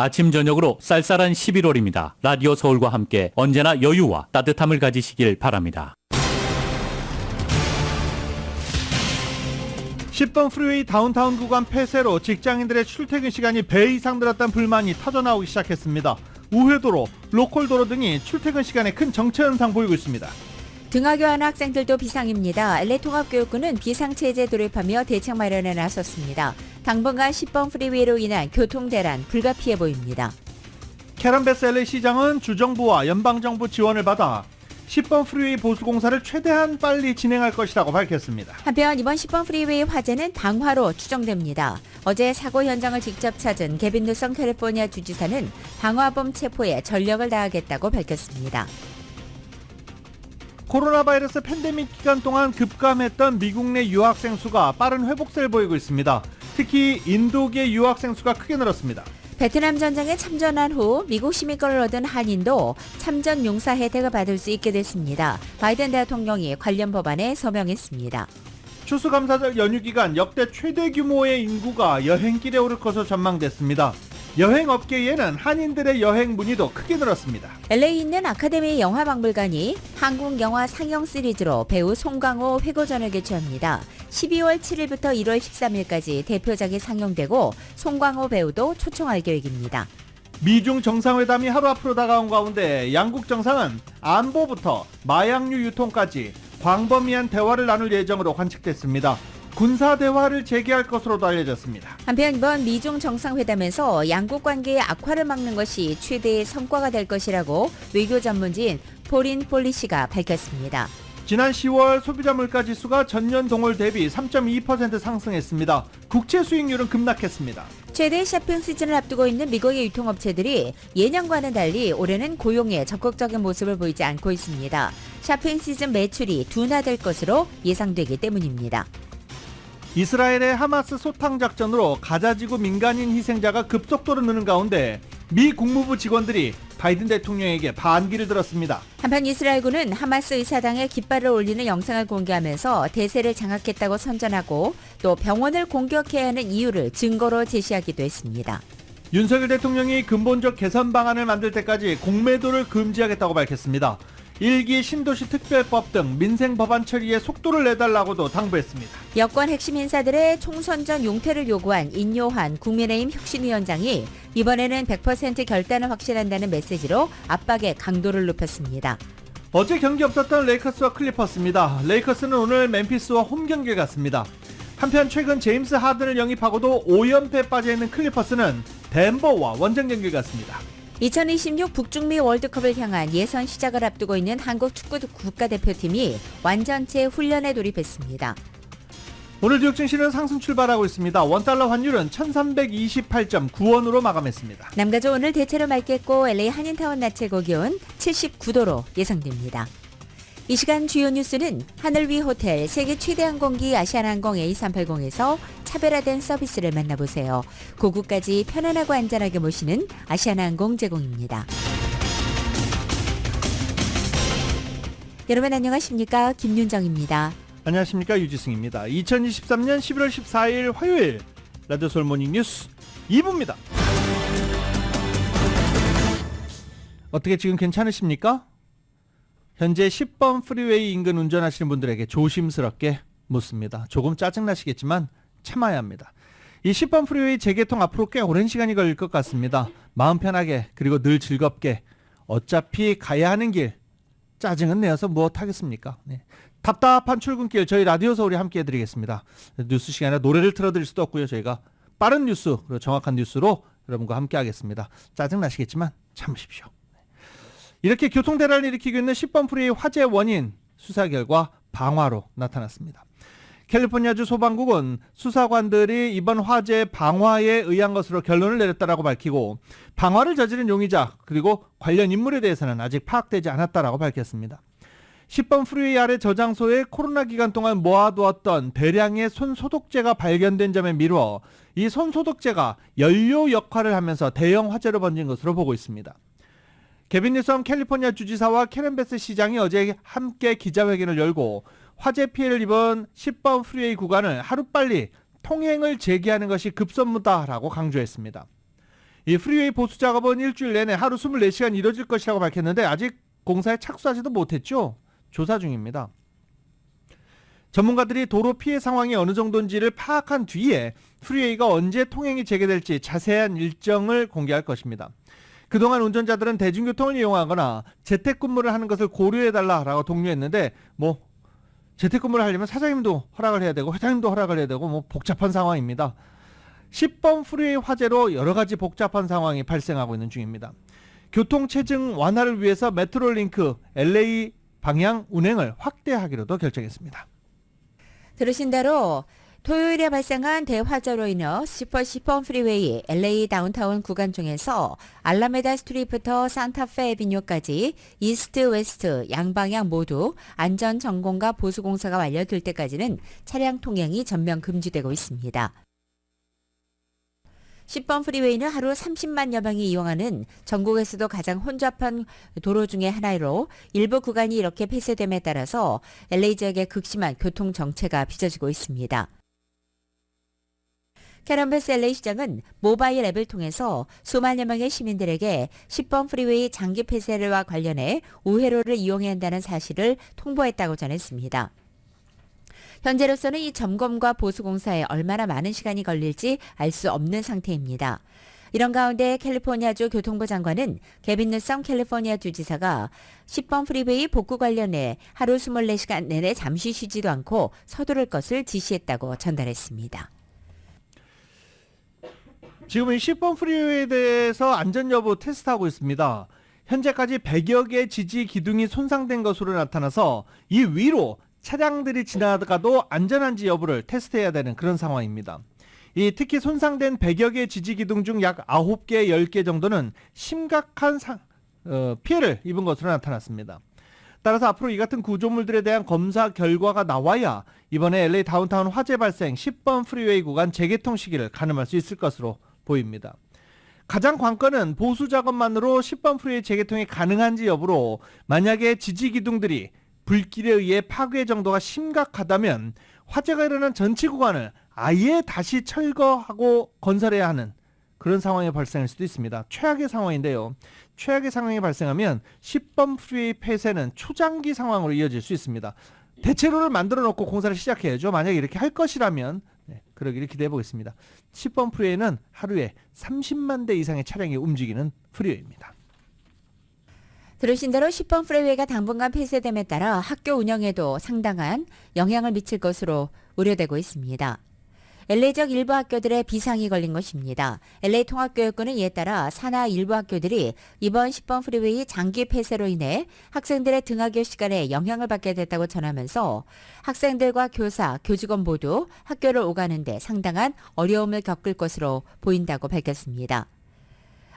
아침 저녁으로 쌀쌀한 11월입니다. 라디오 서울과 함께 언제나 여유와 따뜻함을 가지시길 바랍니다. 10번 프리웨이 다운타운 구간 폐쇄로 직장인들의 출퇴근 시간이 배 이상 늘었다는 불만이 터져나오기 시작했습니다. 우회도로, 로컬도로 등이 출퇴근 시간에 큰 정체 현상 보이고 있습니다. 등하교하는 학생들도 비상입니다. LA통합교육부는 비상체제 돌입하며 대책 마련에 나섰습니다. 당분간 10번 프리웨이로 인한 교통대란 불가피해 보입니다. 캐런 베스 LA 시장은 주정부와 연방정부 지원을 받아 10번 프리웨이 보수공사를 최대한 빨리 진행할 것이라고 밝혔습니다. 한편 이번 10번 프리웨이 화재는 방화로 추정됩니다. 어제 사고 현장을 직접 찾은 게빈 뉴섬 캘리포니아 주지사는 방화범 체포에 전력을 다하겠다고 밝혔습니다. 코로나 바이러스 팬데믹 기간 동안 급감했던 미국 내 유학생 수가 빠른 회복세를 보이고 있습니다. 특히 인도계 유학생 수가 크게 늘었습니다. 베트남 전쟁에 참전한 후 미국 시민권을 얻은 한인도 참전 용사 혜택을 받을 수 있게 됐습니다. 바이든 대통령이 관련 법안에 서명했습니다. 추수감사절 연휴 기간 역대 최대 규모의 인구가 여행길에 오를 것으로 전망됐습니다. 여행업계에는 한인들의 여행 문의도 크게 늘었습니다. LA에 있는 아카데미 영화박물관이 한국 영화 상영 시리즈로 배우 송강호 회고전을 개최합니다. 12월 7일부터 1월 13일까지 대표작이 상영되고 송강호 배우도 초청할 계획입니다. 미중 정상회담이 하루 앞으로 다가온 가운데 양국 정상은 안보부터 마약류 유통까지 광범위한 대화를 나눌 예정으로 관측됐습니다. 군사 대화를 재개할 것으로도 알려졌습니다. 한편 이번 미중 정상회담에서 양국 관계의 악화를 막는 것이 최대의 성과가 될 것이라고 외교 전문지인 포린 폴리시가 밝혔습니다. 지난 10월 소비자 물가 지수가 전년 동월 대비 3.2% 상승했습니다. 국채 수익률은 급락했습니다. 최대 쇼핑 시즌을 앞두고 있는 미국의 유통업체들이 예년과는 달리 올해는 고용에 적극적인 모습을 보이지 않고 있습니다. 쇼핑 시즌 매출이 둔화될 것으로 예상되기 때문입니다. 이스라엘의 하마스 소탕 작전으로 가자지구 민간인 희생자가 급속도로 느는 가운데 미 국무부 직원들이 바이든 대통령에게 반기를 들었습니다. 한편 이스라엘군은 하마스 의사당에 깃발을 올리는 영상을 공개하면서 대세를 장악했다고 선전하고 또 병원을 공격해야 하는 이유를 증거로 제시하기도 했습니다. 윤석열 대통령이 근본적 개선 방안을 만들 때까지 공매도를 금지하겠다고 밝혔습니다. 1기 신도시 특별법 등 민생 법안 처리에 속도를 내달라고도 당부했습니다. 여권 핵심 인사들의 총선 전 용퇴를 요구한 인요한 국민의힘 혁신위원장이 이번에는 100% 결단을 확신한다는 메시지로 압박의 강도를 높였습니다. 어제 경기 없었던 레이커스와 클리퍼스입니다. 레이커스는 오늘 멤피스와 홈 경기를 갔습니다. 한편 최근 제임스 하든을 영입하고도 5연패에 빠져있는 클리퍼스는 덴버와 원정 경기를 갔습니다. 2026 북중미 월드컵을 향한 예선 시작을 앞두고 있는 한국 축구 국가대표팀이 완전체 훈련에 돌입했습니다. 오늘 뉴욕 증시는 상승 출발하고 있습니다. 원달러 환율은 1328.9원으로 마감했습니다. 남가주 오늘 대체로 맑겠고 LA 한인타운 낮 최고 기온 79도로 예상됩니다. 이 시간 주요 뉴스는 하늘 위 호텔 세계 최대 항공기 아시아나항공 A380에서 차별화된 서비스를 만나보세요. 고국까지 편안하고 안전하게 모시는 아시아나항공 제공입니다. 여러분 안녕하십니까? 김윤정입니다. 안녕하십니까? 유지승입니다. 2023년 11월 14일 화요일 라디오 서울 모닝 뉴스 2부입니다. 어떻게 지금 괜찮으십니까? 현재 10번 프리웨이 인근 운전하시는 분들에게 조심스럽게 묻습니다. 조금 짜증나시겠지만 참아야 합니다. 이 10번 프리웨이 재개통 앞으로 꽤 오랜 시간이 걸릴 것 같습니다. 마음 편하게 그리고 늘 즐겁게 어차피 가야 하는 길 짜증은 내어서 무엇 하겠습니까? 네. 답답한 출근길 저희 라디오 서울이 함께 해드리겠습니다. 뉴스 시간에 노래를 틀어드릴 수도 없고요. 저희가 빠른 뉴스 그리고 정확한 뉴스로 여러분과 함께 하겠습니다. 짜증나시겠지만 참으십시오. 이렇게 교통대란을 일으키고 있는 10번 프리웨이 화재 원인 수사 결과 방화로 나타났습니다. 캘리포니아주 소방국은 수사관들이 이번 화재 방화에 의한 것으로 결론을 내렸다라고 밝히고 방화를 저지른 용의자 그리고 관련 인물에 대해서는 아직 파악되지 않았다라고 밝혔습니다. 10번 프리웨이 아래 저장소에 코로나 기간 동안 모아두었던 대량의 손소독제가 발견된 점에 미루어 이 손소독제가 연료 역할을 하면서 대형 화재로 번진 것으로 보고 있습니다. 게빈 뉴섬 캘리포니아 주지사와 캐런 베스 시장이 어제 함께 기자회견을 열고 화재 피해를 입은 10번 프리웨이 구간을 하루빨리 통행을 재개하는 것이 급선무다라고 강조했습니다. 이 프리웨이 보수 작업은 일주일 내내 하루 24시간 이뤄질 것이라고 밝혔는데 아직 공사에 착수하지도 못했죠. 조사 중입니다. 전문가들이 도로 피해 상황이 어느 정도인지를 파악한 뒤에 프리웨이가 언제 통행이 재개될지 자세한 일정을 공개할 것입니다. 그동안 운전자들은 대중교통을 이용하거나 재택근무를 하는 것을 고려해달라라고 독려했는데 재택근무를 하려면 사장님도 허락을 해야 되고 회장님도 허락을 해야 되고 복잡한 상황입니다. 10번 프리웨이 화재로 여러 가지 복잡한 상황이 발생하고 있는 중입니다. 교통체증 완화를 위해서 메트로링크 LA 방향 운행을 확대하기로도 결정했습니다. 들으신 대로 토요일에 발생한 대화재로 인해 슈퍼 10번 프리웨이 LA 다운타운 구간 중에서 알라메다 스트리트부터 산타페 애비뉴까지 이스트 웨스트 양방향 모두 안전 점검과 보수 공사가 완료될 때까지는 차량 통행이 전면 금지되고 있습니다. 10번 프리웨이는 하루 30만여 명이 이용하는 전국에서도 가장 혼잡한 도로 중의 하나로 일부 구간이 이렇게 폐쇄됨에 따라서 LA 지역의 극심한 교통 정체가 빚어지고 있습니다. 캐런 베스 LA 시장은 모바일 앱을 통해서 수만여 명의 시민들에게 10번 프리웨이 장기 폐쇄와 관련해 우회로를 이용해야 한다는 사실을 통보했다고 전했습니다. 현재로서는 이 점검과 보수 공사에 얼마나 많은 시간이 걸릴지 알 수 없는 상태입니다. 이런 가운데 캘리포니아주 교통부 장관은 게빈 뉴섬 캘리포니아 주지사가 10번 프리웨이 복구 관련해 하루 24시간 내내 잠시 쉬지도 않고 서두를 것을 지시했다고 전달했습니다. 지금 이 10번 프리웨이에 대해서 안전 여부 테스트하고 있습니다. 현재까지 100여 개 지지 기둥이 손상된 것으로 나타나서 이 위로 차량들이 지나가도 안전한지 여부를 테스트해야 되는 그런 상황입니다. 특히 손상된 100여 개 지지기둥 중 약 9개, 10개 정도는 심각한 피해를 입은 것으로 나타났습니다. 따라서 앞으로 이 같은 구조물들에 대한 검사 결과가 나와야 이번에 LA 다운타운 화재 발생 10번 프리웨이 구간 재개통 시기를 가늠할 수 있을 것으로 보입니다. 가장 관건은 보수 작업만으로 10번 프리웨이 재개통이 가능한지 여부로 만약에 지지기둥들이 불길에 의해 파괴 정도가 심각하다면 화재가 일어난 전체 구간을 아예 다시 철거하고 건설해야 하는 그런 상황이 발생할 수도 있습니다. 최악의 상황인데요. 최악의 상황이 발생하면 10번 프리웨이 폐쇄는 초장기 상황으로 이어질 수 있습니다. 대체로를 만들어 놓고 공사를 시작해야죠. 만약에 이렇게 할 것이라면 그러기를 기대해 보겠습니다. 10번 프리웨이는 하루에 30만 대 이상의 차량이 움직이는 프리웨이입니다. 들으신 대로 10번 프리웨이가 당분간 폐쇄됨에 따라 학교 운영에도 상당한 영향을 미칠 것으로 우려되고 있습니다. LA 지역 일부 학교들의 비상이 걸린 것입니다. LA 통합교육부는 이에 따라 산하 일부 학교들이 이번 10번 프리웨이 장기 폐쇄로 인해 학생들의 등하교 시간에 영향을 받게 됐다고 전하면서 학생들과 교사, 교직원 모두 학교를 오가는 데 상당한 어려움을 겪을 것으로 보인다고 밝혔습니다.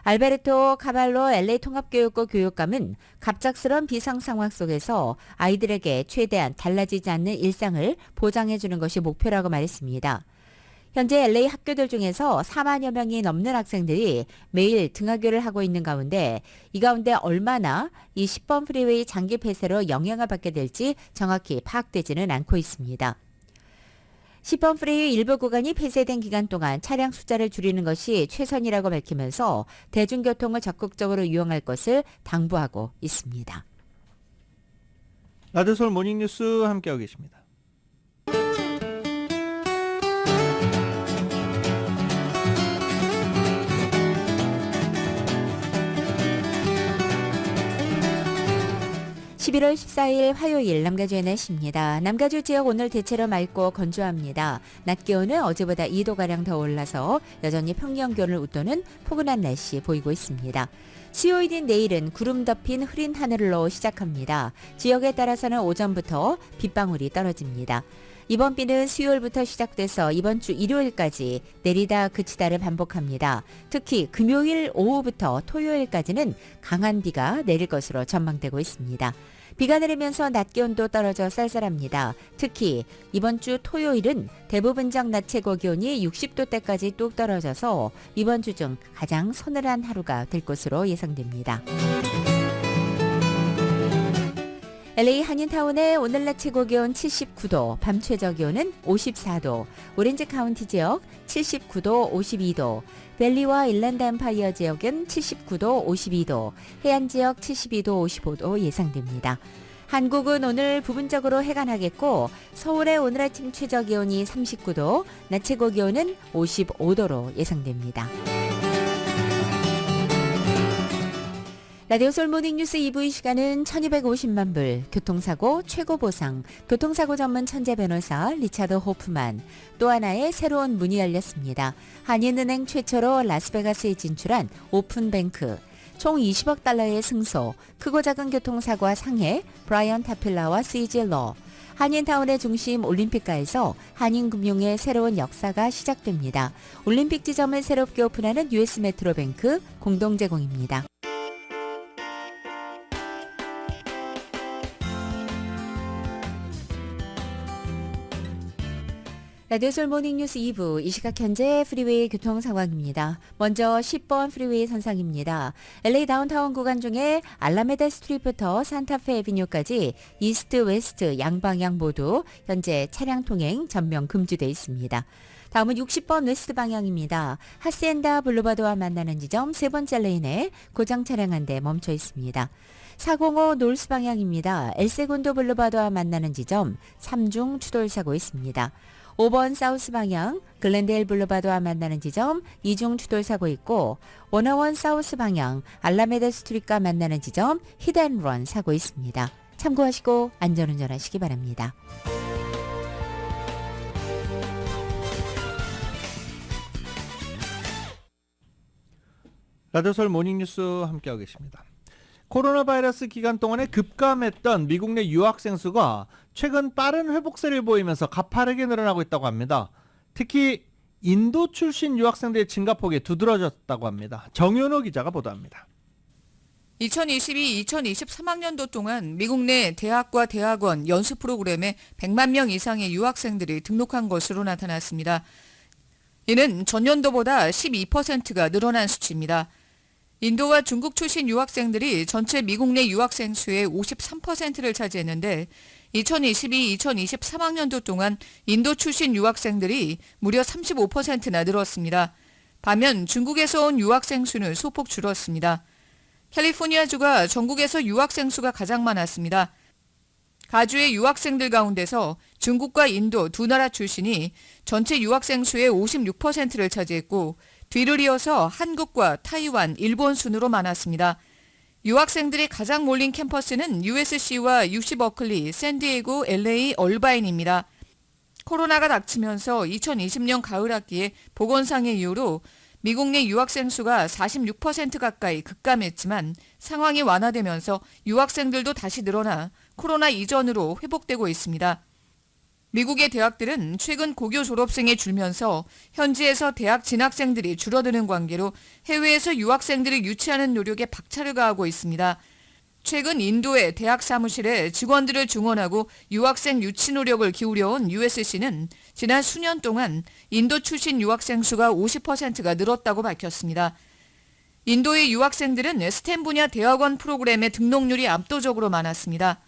알베르토 카발로 LA 통합교육부 교육감은 갑작스런 비상 상황 속에서 아이들에게 최대한 달라지지 않는 일상을 보장해주는 것이 목표라고 말했습니다. 현재 LA 학교들 중에서 4만여 명이 넘는 학생들이 매일 등하교를 하고 있는 가운데 이 가운데 얼마나 이 10번 프리웨이 장기 폐쇄로 영향을 받게 될지 정확히 파악되지는 않고 있습니다. 10번 프리웨이 일부 구간이 폐쇄된 기간 동안 차량 숫자를 줄이는 것이 최선이라고 밝히면서 대중교통을 적극적으로 이용할 것을 당부하고 있습니다. 라디오서울 모닝뉴스 함께하고 계십니다. (11월 14일) 화요일 남가주의 날씨입니다. 남가주 지역 오늘 대체로 맑고 건조합니다. 낮 기온은 어제보다 2도가량 더 올라서 여전히 평년 기온을 웃도는 포근한 날씨 보이고 있습니다. 수요일인 내일은 구름 덮인 흐린 하늘로 시작합니다. 지역에 따라서는 오전부터 빗방울이 떨어집니다. 이번 비는 수요일부터 시작돼서 이번 주 일요일까지 내리다 그치다를 반복합니다. 특히 금요일 오후부터 토요일까지는 강한 비가 내릴 것으로 전망되고 있습니다. 비가 내리면서 낮 기온도 떨어져 쌀쌀합니다. 특히 이번 주 토요일은 대부분 지역 낮 최고 기온이 60도대까지 뚝 떨어져서 이번 주 중 가장 서늘한 하루가 될 것으로 예상됩니다. LA 한인타운의 오늘 낮 최고 기온 79도, 밤 최저 기온은 54도, 오렌지 카운티 지역 79도, 52도, 밸리와 일랜드 엠파이어 지역은 79도, 52도, 해안 지역 72도, 55도 예상됩니다. 한국은 오늘 부분적으로 해가 나겠고 서울의 오늘 아침 최저 기온이 39도, 낮 최고 기온은 55도로 예상됩니다. 라디오 솔 모닝뉴스 2부 이 시간은 1250만 불, 교통사고 최고 보상, 교통사고 전문 천재 변호사 리차드 호프만, 또 하나의 새로운 문이 열렸습니다. 한인은행 최초로 라스베가스에 진출한 오픈뱅크, 총 20억 달러의 승소, 크고 작은 교통사고와 상해, 브라이언 타필라와 CG 러, 한인타운의 중심 올림픽가에서 한인금융의 새로운 역사가 시작됩니다. 올림픽 지점을 새롭게 오픈하는 US 메트로뱅크 공동 제공입니다. 라디오솔 모닝뉴스 2부, 이 시각 현재 프리웨이 교통 상황입니다. 먼저 10번 프리웨이 선상입니다. LA 다운타운 구간 중에 알라메다 스트리트부터 산타페 에비뉴까지 이스트 웨스트 양방향 모두 현재 차량 통행 전면 금지되어 있습니다. 다음은 60번 웨스트 방향입니다. 하시엔다 블루바드와 만나는 지점 세 번째 레인에 고장 차량 한 대 멈춰 있습니다. 405 노스 방향입니다. 엘세곤도 블루바드와 만나는 지점 3중 추돌 사고 있습니다. 5번 사우스 방향 글렌데일 블루바드와 만나는 지점 2중 추돌 사고 있고 101 사우스 방향 알라메다 스트리트과 만나는 지점 히트앤런 사고 있습니다. 참고하시고 안전운전하시기 바랍니다. 라디오솔 모닝뉴스 함께하고 계십니다. 코로나 바이러스 기간 동안에 급감했던 미국 내 유학생 수가 최근 빠른 회복세를 보이면서 가파르게 늘어나고 있다고 합니다. 특히 인도 출신 유학생들의 증가폭이 두드러졌다고 합니다. 정윤호 기자가 보도합니다. 2022-2023학년도 동안 미국 내 대학과 대학원 연수 프로그램에 100만 명 이상의 유학생들이 등록한 것으로 나타났습니다. 이는 전년도보다 12%가 늘어난 수치입니다. 인도와 중국 출신 유학생들이 전체 미국 내 유학생 수의 53%를 차지했는데 2022-2023학년도 동안 인도 출신 유학생들이 무려 35%나 늘었습니다. 반면 중국에서 온 유학생 수는 소폭 줄었습니다. 캘리포니아주가 전국에서 유학생 수가 가장 많았습니다. 가주의 유학생들 가운데서 중국과 인도 두 나라 출신이 전체 유학생 수의 56%를 차지했고 뒤를 이어서 한국과 타이완, 일본 순으로 많았습니다. 유학생들이 가장 몰린 캠퍼스는 USC와 UC 버클리, 샌디에고, LA, 얼바인입니다. 코로나가 닥치면서 2020년 가을 학기에 보건상의 이유로 미국 내 유학생 수가 46% 가까이 급감했지만 상황이 완화되면서 유학생들도 다시 늘어나 코로나 이전으로 회복되고 있습니다. 미국의 대학들은 최근 고교 졸업생이 줄면서 현지에서 대학 진학생들이 줄어드는 관계로 해외에서 유학생들을 유치하는 노력에 박차를 가하고 있습니다. 최근 인도의 대학 사무실에 직원들을 증원하고 유학생 유치 노력을 기울여온 USC는 지난 수년 동안 인도 출신 유학생 수가 50%가 늘었다고 밝혔습니다. 인도의 유학생들은 스템 분야 대학원 프로그램의 등록률이 압도적으로 많았습니다.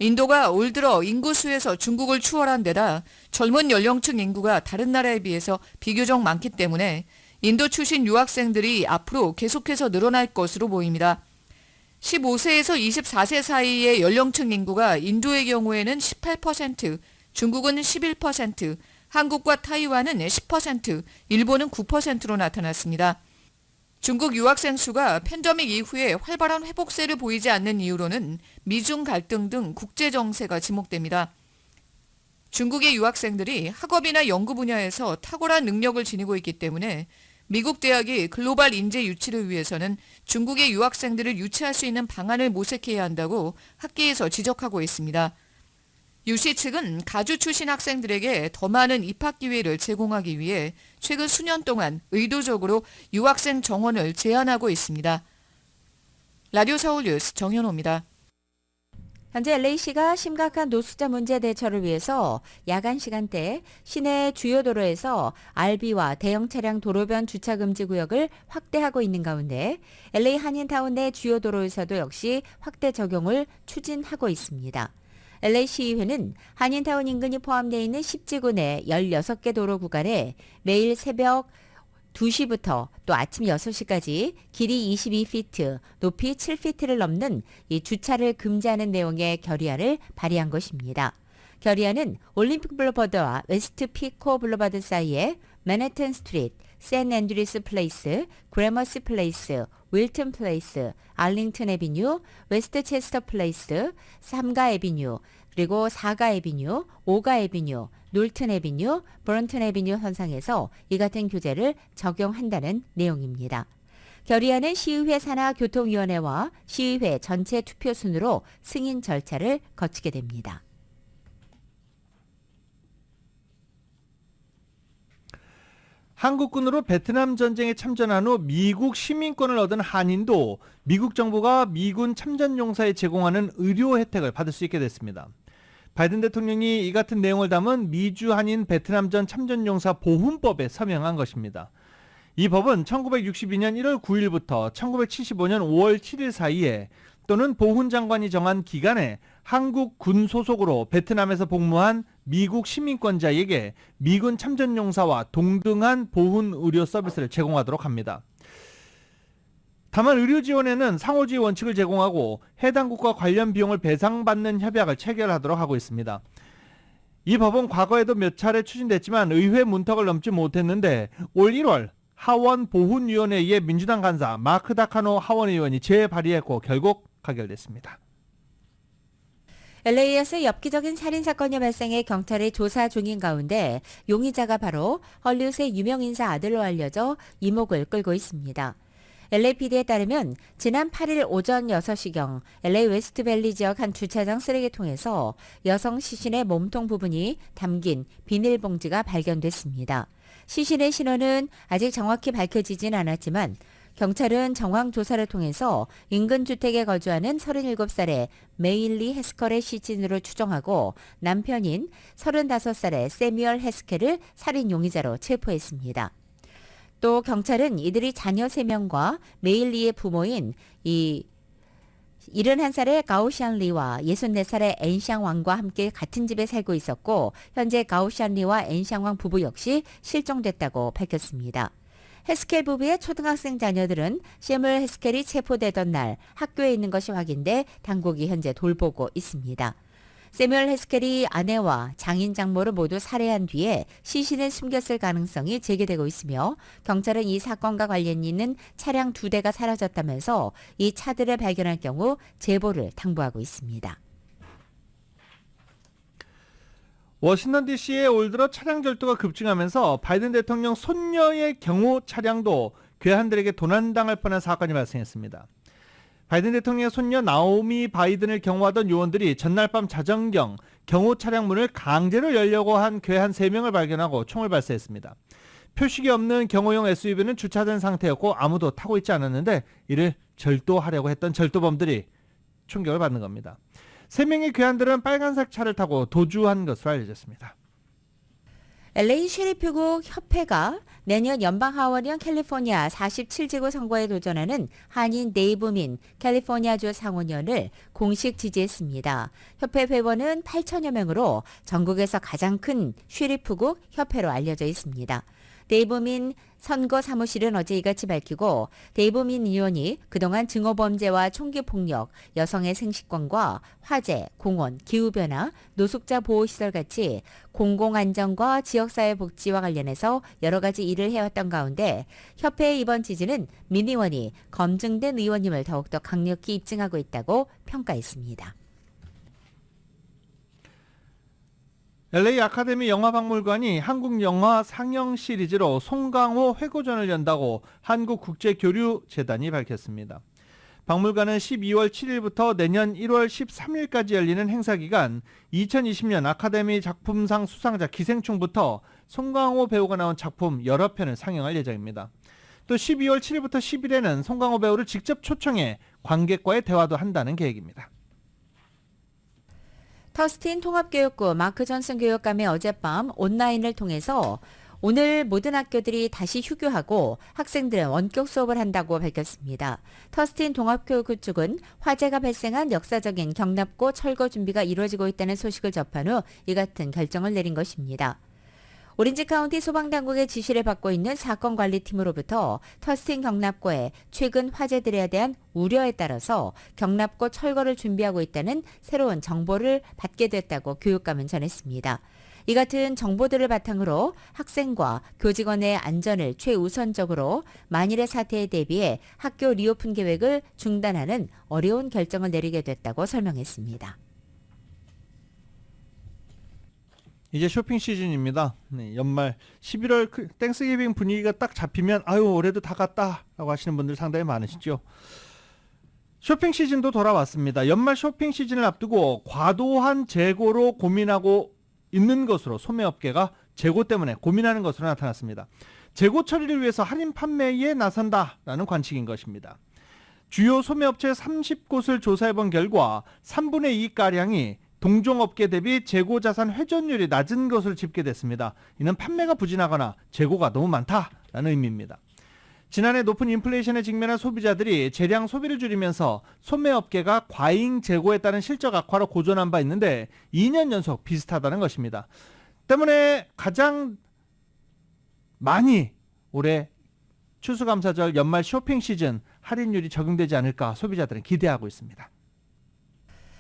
인도가 올 들어 인구수에서 중국을 추월한 데다 젊은 연령층 인구가 다른 나라에 비해서 비교적 많기 때문에 인도 출신 유학생들이 앞으로 계속해서 늘어날 것으로 보입니다. 15세에서 24세 사이의 연령층 인구가 인도의 경우에는 18%, 중국은 11%, 한국과 타이완은 10%, 일본은 9%로 나타났습니다. 중국 유학생 수가 팬데믹 이후에 활발한 회복세를 보이지 않는 이유로는 미중 갈등 등 국제 정세가 지목됩니다. 중국의 유학생들이 학업이나 연구 분야에서 탁월한 능력을 지니고 있기 때문에 미국 대학이 글로벌 인재 유치를 위해서는 중국의 유학생들을 유치할 수 있는 방안을 모색해야 한다고 학계에서 지적하고 있습니다. UC 측은 가주 출신 학생들에게 더 많은 입학 기회를 제공하기 위해 최근 수년 동안 의도적으로 유학생 정원을 제한하고 있습니다. 라디오 서울 뉴스 정현호입니다. 현재 LA시가 심각한 노숙자 문제 대처를 위해서 야간 시간대 시내 주요 도로에서 RV와 대형 차량 도로변 주차 금지 구역을 확대하고 있는 가운데 LA 한인타운 내 주요 도로에서도 역시 확대 적용을 추진하고 있습니다. LA 시의회는 한인타운 인근이 포함되어 있는 10지구 내 16개 도로 구간에 매일 새벽 2시부터 또 아침 6시까지 길이 22피트, 높이 7피트를 넘는 이 주차를 금지하는 내용의 결의안을 발의한 것입니다. 결의안은 올림픽 블루버드와 웨스트 피코 블루버드 사이에 맨해튼 스트리트, 샌 앤드리스 플레이스, 그래머스 플레이스, 윌튼 플레이스, 알링턴 애비뉴, 웨스트 체스터 플레이스, 3가 애비뉴, 그리고 4가 애비뉴, 5가 애비뉴, 놀튼 애비뉴, 브런튼 애비뉴 선상에서 이 같은 규제를 적용한다는 내용입니다. 결의안은 시의회 산하 교통위원회와 시의회 전체 투표 순으로 승인 절차를 거치게 됩니다. 한국군으로 베트남 전쟁에 참전한 후 미국 시민권을 얻은 한인도 미국 정부가 미군 참전용사에 제공하는 의료 혜택을 받을 수 있게 됐습니다. 바이든 대통령이 이 같은 내용을 담은 미주 한인 베트남전 참전용사 보훈법에 서명한 것입니다. 이 법은 1962년 1월 9일부터 1975년 5월 7일 사이에 또는 보훈장관이 정한 기간에 한국 군 소속으로 베트남에서 복무한 미국 시민권자에게 미군 참전용사와 동등한 보훈 의료 서비스를 제공하도록 합니다. 다만 의료 지원에는 상호주의 원칙을 제공하고 해당 국가 관련 비용을 배상받는 협약을 체결하도록 하고 있습니다. 이 법은 과거에도 몇 차례 추진됐지만 의회 문턱을 넘지 못했는데 올 1월 하원 보훈위원회의 민주당 간사 마크 다카노 하원 의원이 재발의했고 결국 가결됐습니다. LA에서 엽기적인 살인사건이 발생해 경찰이 조사 중인 가운데 용의자가 바로 헐리우드의 유명 인사 아들로 알려져 이목을 끌고 있습니다. LAPD에 따르면 지난 8일 오전 6시경 LA 웨스트밸리 지역 한 주차장 쓰레기통에서 여성 시신의 몸통 부분이 담긴 비닐봉지가 발견됐습니다. 시신의 신원은 아직 정확히 밝혀지진 않았지만 경찰은 정황 조사를 통해서 인근 주택에 거주하는 37살의 메일리 헤스컬의 시신으로 추정하고 남편인 35살의 세뮤얼 헤스켈을 살인 용의자로 체포했습니다. 또 경찰은 이들이 자녀 3명과 메일리의 부모인 71살의 가오시안 리와 64살의 앤샹 왕과 함께 같은 집에 살고 있었고 현재 가오시안 리와 앤샹 왕 부부 역시 실종됐다고 밝혔습니다. 헤스켈 부부의 초등학생 자녀들은 세뮤얼 헤스켈이 체포되던 날 학교에 있는 것이 확인돼 당국이 현재 돌보고 있습니다. 세뮤얼 헤스켈이 아내와 장인 장모를 모두 살해한 뒤에 시신을 숨겼을 가능성이 제기되고 있으며 경찰은 이 사건과 관련이 있는 차량 2대가 사라졌다면서 이 차들을 발견할 경우 제보를 당부하고 있습니다. 워싱턴 DC에 올 들어 차량 절도가 급증하면서 바이든 대통령 손녀의 경호 차량도 괴한들에게 도난당할 뻔한 사건이 발생했습니다. 바이든 대통령의 손녀 나오미 바이든을 경호하던 요원들이 전날 밤 자정경 경호 차량 문을 강제로 열려고 한 괴한 3명을 발견하고 총을 발사했습니다. 표식이 없는 경호용 SUV는 주차된 상태였고 아무도 타고 있지 않았는데 이를 절도하려고 했던 절도범들이 총격을 받는 겁니다. 3명의 괴한들은 빨간색 차를 타고 도주한 것으로 알려졌습니다. LA 쉐리프국 협회가 내년 연방하원이원 캘리포니아 47지구 선거에 도전하는 한인 데이브 캘리포니아주 상원의원을 공식 지지했습니다. 협회 회원은 8천여 명으로 전국에서 가장 큰 쉐리프국 협회로 알려져 있습니다. 데이브 선거 사무실은 어제 이같이 밝히고 데이브 의원이 그동안 증오범죄와 총기폭력, 여성의 생식권과 화재, 공원, 기후변화, 노숙자 보호시설 같이 공공안전과 지역사회 복지와 관련해서 여러 가지 일을 해왔던 가운데 협회의 이번 지지는 의원이 검증된 의원임을 더욱더 강력히 입증하고 있다고 평가했습니다. LA 아카데미 영화박물관이 한국 영화 상영 시리즈로 송강호 회고전을 연다고 한국국제교류재단이 밝혔습니다. 박물관은 12월 7일부터 내년 1월 13일까지 열리는 행사기간 2020년 아카데미 작품상 수상자 기생충부터 송강호 배우가 나온 작품 여러 편을 상영할 예정입니다. 또 12월 7일부터 10일에는 송강호 배우를 직접 초청해 관객과의 대화도 한다는 계획입니다. 터스틴 통합교육부 마크 존슨 교육감이 어젯밤 온라인을 통해서 오늘 모든 학교들이 다시 휴교하고 학생들은 원격 수업을 한다고 밝혔습니다. 터스틴 통합교육부 측은 화재가 발생한 역사적인 경납고 철거 준비가 이루어지고 있다는 소식을 접한 후 이 같은 결정을 내린 것입니다. 오렌지 카운티 소방당국의 지시를 받고 있는 사건관리팀으로부터 터스틴 경납고의 최근 화재들에 대한 우려에 따라서 경납고 철거를 준비하고 있다는 새로운 정보를 받게 됐다고 교육감은 전했습니다. 이 같은 정보들을 바탕으로 학생과 교직원의 안전을 최우선적으로 만일의 사태에 대비해 학교 리오픈 계획을 중단하는 어려운 결정을 내리게 됐다고 설명했습니다. 이제 쇼핑 시즌입니다. 네, 연말 11월 땡스기빙 분위기가 딱 잡히면 아유 올해도 다 갔다라고 하시는 분들 상당히 많으시죠. 쇼핑 시즌도 돌아왔습니다. 연말 쇼핑 시즌을 앞두고 과도한 재고로 고민하고 있는 것으로 소매업계가 재고 때문에 고민하는 것으로 나타났습니다. 재고 처리를 위해서 할인 판매에 나선다라는 관측인 것입니다. 주요 소매업체 30곳을 조사해본 결과 3분의 2가량이 동종업계 대비 재고자산 회전율이 낮은 것으로 집계됐습니다. 이는 판매가 부진하거나 재고가 너무 많다라는 의미입니다. 지난해 높은 인플레이션에 직면한 소비자들이 재량 소비를 줄이면서 소매업계가 과잉 재고에 따른 실적 악화로 고전한 바 있는데 2년 연속 비슷하다는 것입니다. 때문에 가장 많이 올해 추수감사절 연말 쇼핑 시즌 할인율이 적용되지 않을까 소비자들은 기대하고 있습니다.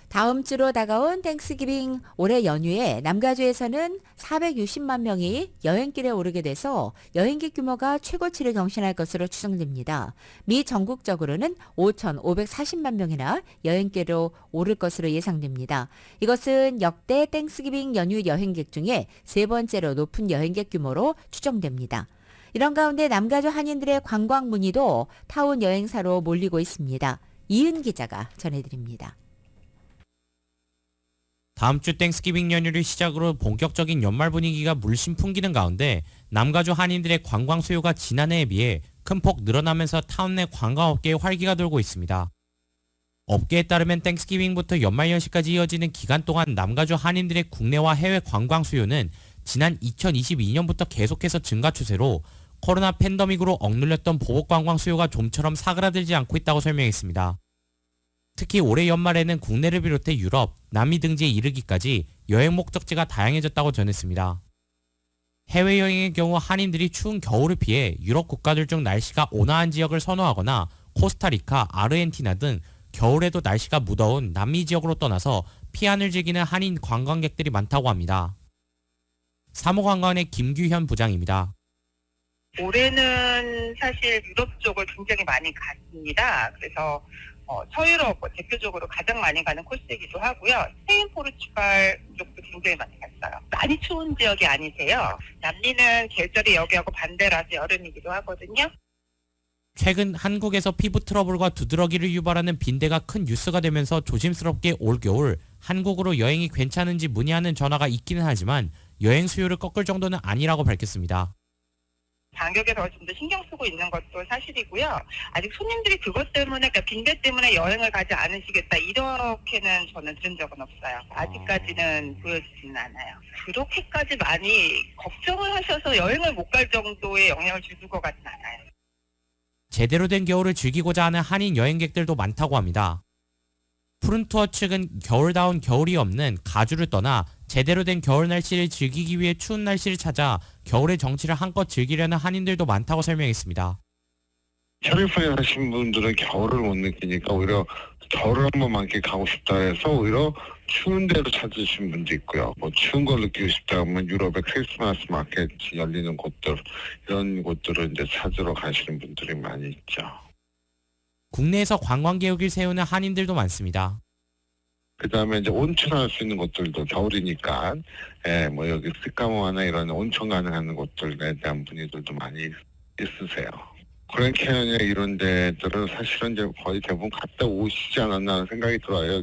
다음 주로 다가온 땡스기빙 올해 연휴에 남가주에서는 460만 명이 여행길에 오르게 돼서 여행객 규모가 최고치를 경신할 것으로 추정됩니다. 미 전국적으로는 5,540만 명이나 여행길로 오를 것으로 예상됩니다. 이것은 역대 땡스기빙 연휴 여행객 중에 세 번째로 높은 여행객 규모로 추정됩니다. 이런 가운데 남가주 한인들의 관광 문의도 타운 여행사로 몰리고 있습니다. 이은 기자가 전해드립니다. 다음 주 땡스기빙 연휴를 시작으로 본격적인 연말 분위기가 물씬 풍기는 가운데 남가주 한인들의 관광 수요가 지난해에 비해 큰 폭 늘어나면서 타운 내 관광업계에 활기가 돌고 있습니다. 업계에 따르면 땡스기빙부터 연말 연시까지 이어지는 기간 동안 남가주 한인들의 국내와 해외 관광 수요는 지난 2022년부터 계속해서 증가 추세로 코로나 팬데믹으로 억눌렸던 보복 관광 수요가 좀처럼 사그라들지 않고 있다고 설명했습니다. 특히 올해 연말에는 국내를 비롯해 유럽, 남미 등지에 이르기까지 여행 목적지가 다양해졌다고 전했습니다. 해외여행의 경우 한인들이 추운 겨울을 피해 유럽 국가들 중 날씨가 온화한 지역을 선호하거나 코스타리카, 아르헨티나 등 겨울에도 날씨가 무더운 남미 지역으로 떠나서 피안을 즐기는 한인 관광객들이 많다고 합니다. 사무관광의 김규현 부장입니다. 올해는 사실 유럽 쪽을 굉장히 많이 갔습니다. 그래서 서유럽 대표적으로 가장 많이 가는 코스이기도 하고요. 스페인, 포르투갈 쪽도 굉장히 많이 갔어요. 많이 추운 지역이 아니세요. 남미는 계절이 여기하고 반대라서 여름이기도 하거든요. 최근 한국에서 피부 트러블과 두드러기를 유발하는 빈대가 큰 뉴스가 되면서 조심스럽게 올겨울 한국으로 여행이 괜찮은지 문의하는 전화가 있기는 하지만 여행 수요를 꺾을 정도는 아니라고 밝혔습니다. 방역에 더 좀 더 신경 쓰고 있는 것도 사실이고요. 아직 손님들이 그것 때문에, 그러니까 빈대 때문에 여행을 가지 않으시겠다 이렇게는 저는 들은 적은 없어요. 아직까지는 보여지지는 않아요. 그렇게까지 많이 걱정을 하셔서 여행을 못 갈 정도의 영향을 주실 것 같진 않아요. 제대로 된 겨울을 즐기고자 하는 한인 여행객들도 많다고 합니다. 푸른투어 측은 겨울다운 겨울이 없는 가주를 떠나 제대로 된 겨울 날씨를 즐기기 위해 추운 날씨를 찾아 겨울의 정취를 한껏 즐기려는 한인들도 많다고 설명했습니다. 캘리포니아 사신 분들은 겨울을 못 느끼니까 오히려 겨울을 한번 만끽 가고 싶다 해서 오히려 추운 데로 찾으신 분도 있고요. 뭐 추운 걸 느끼고 싶다 하면 유럽의 크리스마스 마켓 열리는 곳들, 이런 곳들을 이제 찾으러 가시는 분들이 많이 있죠. 국내에서 관광 계획을 세우는 한인들도 많습니다. 그 다음에 이제 온천할 수 있는 곳들도 겨울이니까, 뭐 여기 스카모아나 이런 온천 가능한 곳들에 대한 분위기들도 많이 있으세요. 그랜드 캐니언이나 이런 데들은 사실은 이제 거의 대부분 갔다 오시지 않았나 하는 생각이 들어요.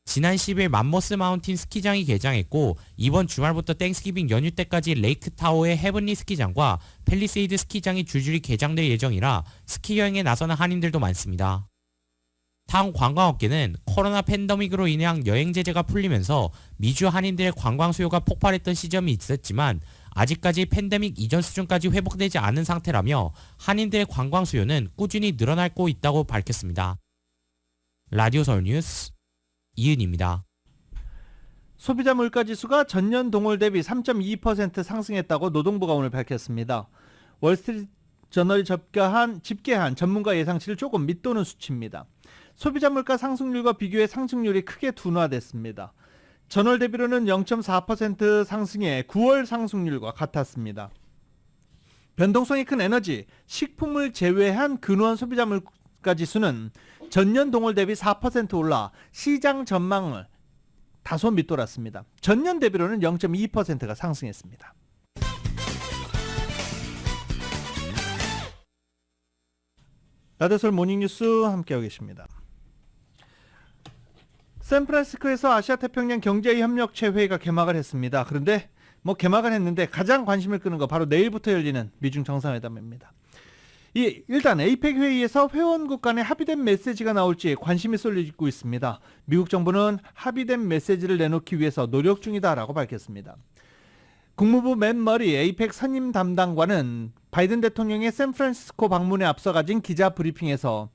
지난 10일 맘모스 마운틴 스키장이 개장했고 이번 주말부터 땡스기빙 연휴 때까지 레이크타워의 헤븐리 스키장과 팰리세이드 스키장이 줄줄이 개장될 예정이라 스키 여행에 나서는 한인들도 많습니다. 타운 관광업계는 코로나 팬데믹으로 인한 여행 제재가 풀리면서 미주 한인들의 관광 수요가 폭발했던 시점이 있었지만 아직까지 팬데믹 이전 수준까지 회복되지 않은 상태라며 한인들의 관광 수요는 꾸준히 늘어나고 있다고 밝혔습니다. 라디오 서울 뉴스 이은입니다. 소비자 물가지수가 전년 동월 대비 3.2% 상승했다고 노동부가 오늘 밝혔습니다. 월스트리트 저널이 집계한 전문가 예상치를 조금 밑도는 수치입니다. 소비자 물가 상승률과 비교해 상승률이 크게 둔화됐습니다. 전월 대비로는 0.4% 상승해 9월 상승률과 같았습니다. 변동성이 큰 에너지, 식품을 제외한 근원 소비자 물가지수는 전년 동월 대비 4% 올라 시장 전망을 다소 밑돌았습니다. 전년 대비로는 0.2%가 상승했습니다. 라디오서울 모닝뉴스 함께하고 계십니다. 샌프란시스코에서 아시아태평양 경제협력체 회의가 개막을 했습니다. 그런데 개막을 했는데 가장 관심을 끄는 거 바로 내일부터 열리는 미중 정상회담입니다. 일단 에이펙 회의에서 회원국 간에 합의된 메시지가 나올지 관심이 쏠리고 있습니다. 미국 정부는 합의된 메시지를 내놓기 위해서 노력 중이다라고 밝혔습니다. 국무부 맨 머리 에이펙 선임 담당관은 바이든 대통령의 샌프란시스코 방문에 앞서 가진 기자 브리핑에서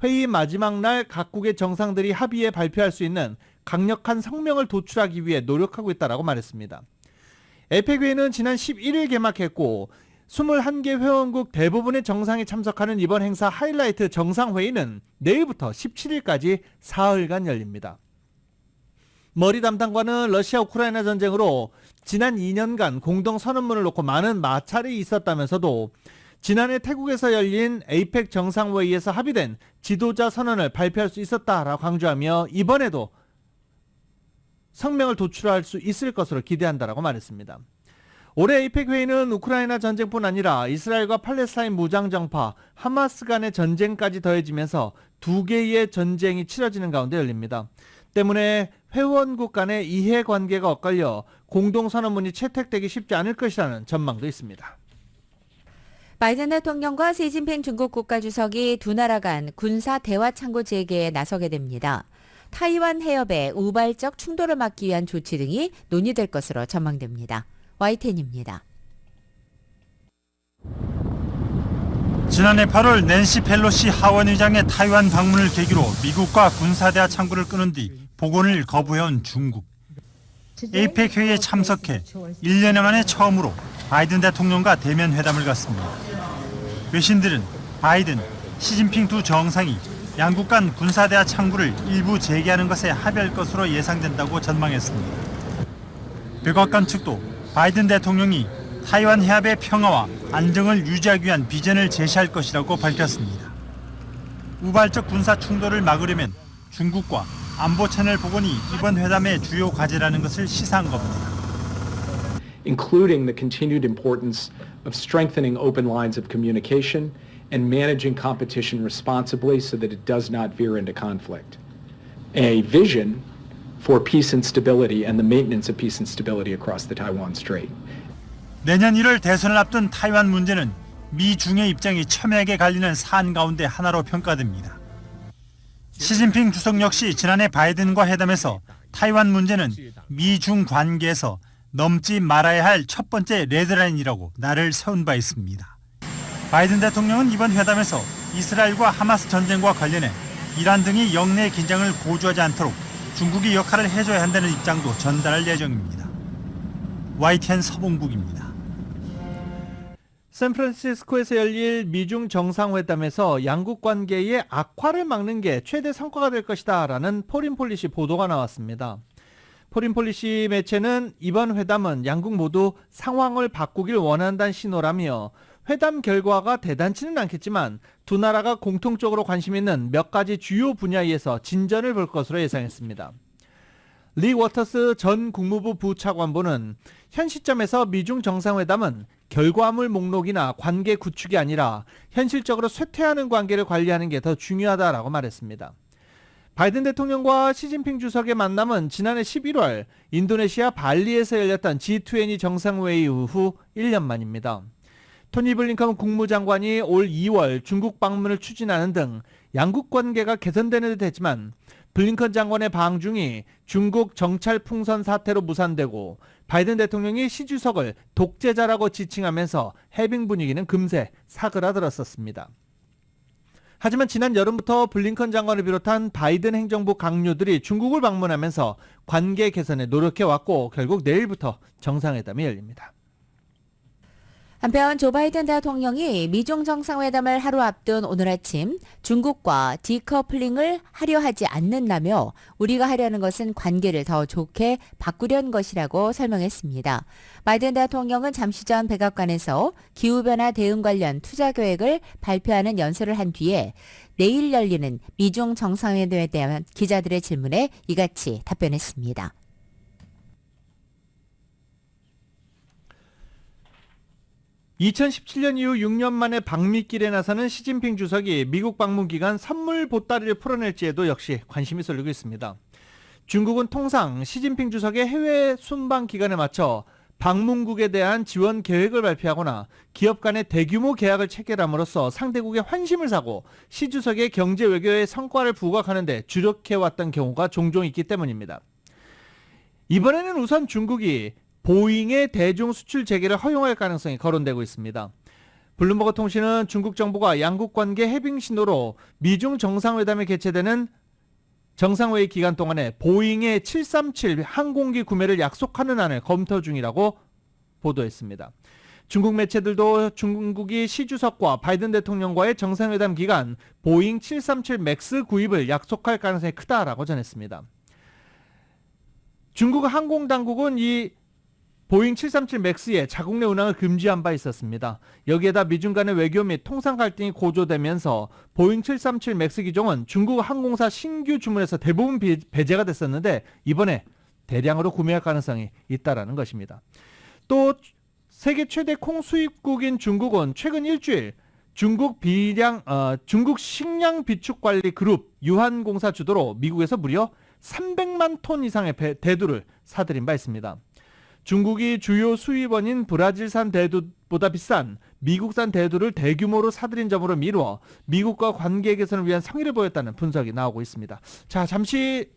회의 마지막 날 각국의 정상들이 합의에 발표할 수 있는 강력한 성명을 도출하기 위해 노력하고 있다고 말했습니다. 에이펙 회의는 지난 11일 개막했고 21개 회원국 대부분의 정상이 참석하는 이번 행사 하이라이트 정상회의는 내일부터 17일까지 사흘간 열립니다. 머리 담당관은 러시아 우크라이나 전쟁으로 지난 2년간 공동 선언문을 놓고 많은 마찰이 있었다면서도 지난해 태국에서 열린 에이펙 정상회의에서 합의된 지도자 선언을 발표할 수 있었다라고 강조하며 이번에도 성명을 도출할 수 있을 것으로 기대한다라고 말했습니다. 올해 에이펙 회의는 우크라이나 전쟁뿐 아니라 이스라엘과 팔레스타인 무장정파 하마스 간의 전쟁까지 더해지면서 두 개의 전쟁이 치러지는 가운데 열립니다. 때문에 회원국 간의 이해관계가 엇갈려 공동선언문이 채택되기 쉽지 않을 것이라는 전망도 있습니다. 바이든 대통령과 시진핑 중국 국가주석이 두 나라 간 군사 대화 창구 재개에 나서게 됩니다. 타이완 해협의 우발적 충돌을 막기 위한 조치 등이 논의될 것으로 전망됩니다. YTN입니다. 지난해 8월 낸시 펠로시 하원 의장의 타이완 방문을 계기로 미국과 군사대화 창구를 끊은 뒤 복원을 거부해온 중국. 에이펙 회의에 참석해 1년 만에 처음으로 바이든 대통령과 대면 회담을 갖습니다. 외신들은 바이든, 시진핑 두 정상이 양국 간 군사대화 창구를 일부 재개하는 것에 합의할 것으로 예상된다고 전망했습니다. 백악관 측도 바이든 대통령이 타이완 해협의 평화와 안정을 유지하기 위한 비전을 제시할 것이라고 밝혔습니다. 우발적 군사 충돌을 막으려면 중국과 안보 채널 복원이 이번 회담의 주요 과제라는 것을 시사한 겁니다. Including the continued importance of strengthening open lines of communication and managing competition responsibly so that it does not veer into conflict. A vision for peace and stability and the maintenance of peace and stability across the Taiwan Strait. 내년 1월 대선을 앞둔 타이완 문제는 미중의 입장이 첨예하게 갈리는 사안 가운데 하나로 평가됩니다. 시진핑 주석 역시 지난해 바이든과 회담에서 타이완 문제는 미중 관계에서 넘지 말아야 할 첫 번째 레드라인이라고 나를 세운 바 있습니다. 바이든 대통령은 이번 회담에서 이스라엘과 하마스 전쟁과 관련해 이란 등이 영내 긴장을 고조하지 않도록 중국이 역할을 해줘야 한다는 입장도 전달할 예정입니다. YTN 서봉국입니다. 샌프란시스코에서 열릴 미중 정상회담에서 양국 관계의 악화를 막는 게 최대 성과가 될 것이다라는 포린폴리시 보도가 나왔습니다. 포린폴리시 매체는 이번 회담은 양국 모두 상황을 바꾸길 원한다는 신호라며 회담 결과가 대단치는 않겠지만 두 나라가 공통적으로 관심 있는 몇 가지 주요 분야에서 진전을 볼 것으로 예상했습니다. 리 워터스 전 국무부 부차관보는 현 시점에서 미중 정상회담은 결과물 목록이나 관계 구축이 아니라 현실적으로 쇠퇴하는 관계를 관리하는 게 더 중요하다라고 말했습니다. 바이든 대통령과 시진핑 주석의 만남은 지난해 11월 인도네시아 발리에서 열렸던 G20 정상회의 후 1년 만입니다. 토니 블링컨 국무장관이 올 2월 중국 방문을 추진하는 등 양국 관계가 개선되는 듯 했지만 블링컨 장관의 방중이 중국 정찰 풍선 사태로 무산되고 바이든 대통령이 시 주석을 독재자라고 지칭하면서 해빙 분위기는 금세 사그라들었었습니다. 하지만 지난 여름부터 블링컨 장관을 비롯한 바이든 행정부 강요들이 중국을 방문하면서 관계 개선에 노력해왔고 결국 내일부터 정상회담이 열립니다. 한편 조 바이든 대통령이 미중 정상회담을 하루 앞둔 오늘 아침 중국과 디커플링을 하려 하지 않는다며 우리가 하려는 것은 관계를 더 좋게 바꾸려는 것이라고 설명했습니다. 바이든 대통령은 잠시 전 백악관에서 기후변화 대응 관련 투자 계획을 발표하는 연설을 한 뒤에 내일 열리는 미중 정상회담에 대한 기자들의 질문에 이같이 답변했습니다. (2017년) 이후 6년 만에 방미길에 나서는 시진핑 주석이 미국 방문 기간 선물 보따리를 풀어낼지에도 역시 관심이 쏠리고 있습니다. 중국은 통상 시진핑 주석의 해외 순방 기간에 맞춰 방문국에 대한 지원 계획을 발표하거나 기업 간의 대규모 계약을 체결함으로써 상대국의 환심을 사고 시 주석의 경제 외교의 성과를 부각하는 데 주력해왔던 경우가 종종 있기 때문입니다. 이번에는 우선 중국이 보잉의 대중 수출 재개를 허용할 가능성이 거론되고 있습니다. 블룸버그 통신은 중국 정부가 양국 관계 해빙 신호로 미중 정상회담이 개최되는 정상회의 기간 동안에 보잉의 737 항공기 구매를 약속하는 안을 검토 중이라고 보도했습니다. 중국 매체들도 중국이 시 주석과 바이든 대통령과의 정상회담 기간 보잉 737 맥스 구입을 약속할 가능성이 크다라고 전했습니다. 중국 항공당국은 이 보잉 737 맥스의 자국 내 운항을 금지한 바 있었습니다. 여기에다 미중 간의 외교 및 통상 갈등이 고조되면서 보잉 737 맥스 기종은 중국 항공사 신규 주문에서 대부분 배제가 됐었는데 이번에 대량으로 구매할 가능성이 있다라는 것입니다. 또 세계 최대 콩 수입국인 중국은 최근 일주일 중국 식량 비축 관리 그룹 유한공사 주도로 미국에서 무려 300만 톤 이상의 대두를 사들인 바 있습니다. 중국이 주요 수입원인 브라질산 대두보다 비싼 미국산 대두를 대규모로 사들인 점으로 미루어 미국과 관계 개선을 위한 성의를 보였다는 분석이 나오고 있습니다. 자, 잠시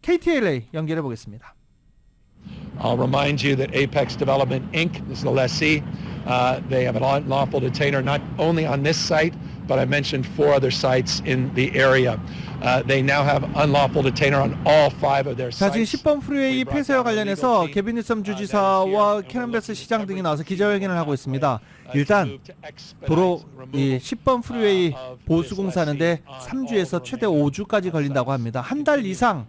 KTLA 연결해 보겠습니다. I'll remind you that Apex Development Inc. is the lessee. They have an unlawful detainer not only on this site, but I mentioned 4 other sites in the area. They now have unlawful detainer on all 5 of their 자, 지금 sites. 10번 프리웨이 폐쇄와 관련해서 게빈 뉴섬 주지사와 캐런 베스 시장 등이 나와서 기자회견을 하고 있습니다. 일단 도로 이 10번 프리웨이 보수공사하는데 3주에서 최대 5주까지 걸린다고 합니다. 한 달 이상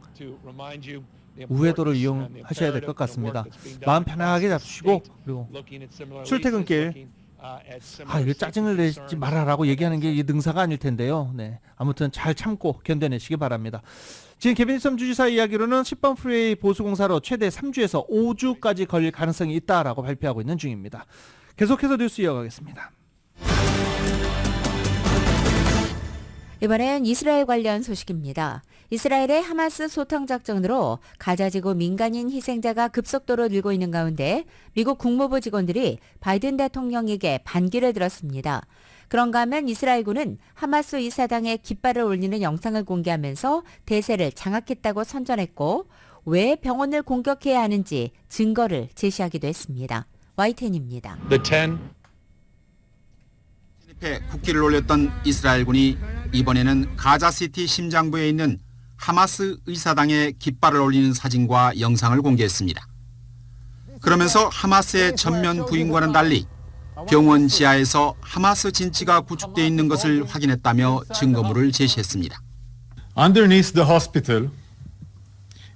우회도를 이용하셔야 될 것 같습니다. 마음 편하게 잡수시고 그리고 출퇴근길 이거 짜증을 내지 말아라고 얘기하는 게 이게 능사가 아닐 텐데요. 네, 아무튼 잘 참고 견뎌내시기 바랍니다. 지금 케빈 뉴섬 주지사 이야기로는 10번 프리웨이 보수공사로 최대 3주에서 5주까지 걸릴 가능성이 있다라고 발표하고 있는 중입니다. 계속해서 뉴스 이어가겠습니다. 이번엔 이스라엘 관련 소식입니다. 이스라엘의 하마스 소탕작전으로 가자지구 민간인 희생자가 급속도로 늘고 있는 가운데 미국 국무부 직원들이 바이든 대통령에게 반기를 들었습니다. 그런가 하면 이스라엘군은 하마스 이사당에 깃발을 올리는 영상을 공개하면서 대세를 장악했다고 선전했고 왜 병원을 공격해야 하는지 증거를 제시하기도 했습니다. YTN입니다. 진입해 국기를 올렸던 이스라엘군이 이번에는 가자시티 심장부에 있는 하마스 의사당에 깃발을 올리는 사진과 영상을 공개했습니다. 그러면서 하마스의 전면 부인과는 달리 병원 지하에서 하마스 진지가 구축되어 있는 것을 확인했다며 증거물을 제시했습니다. Underneath the hospital,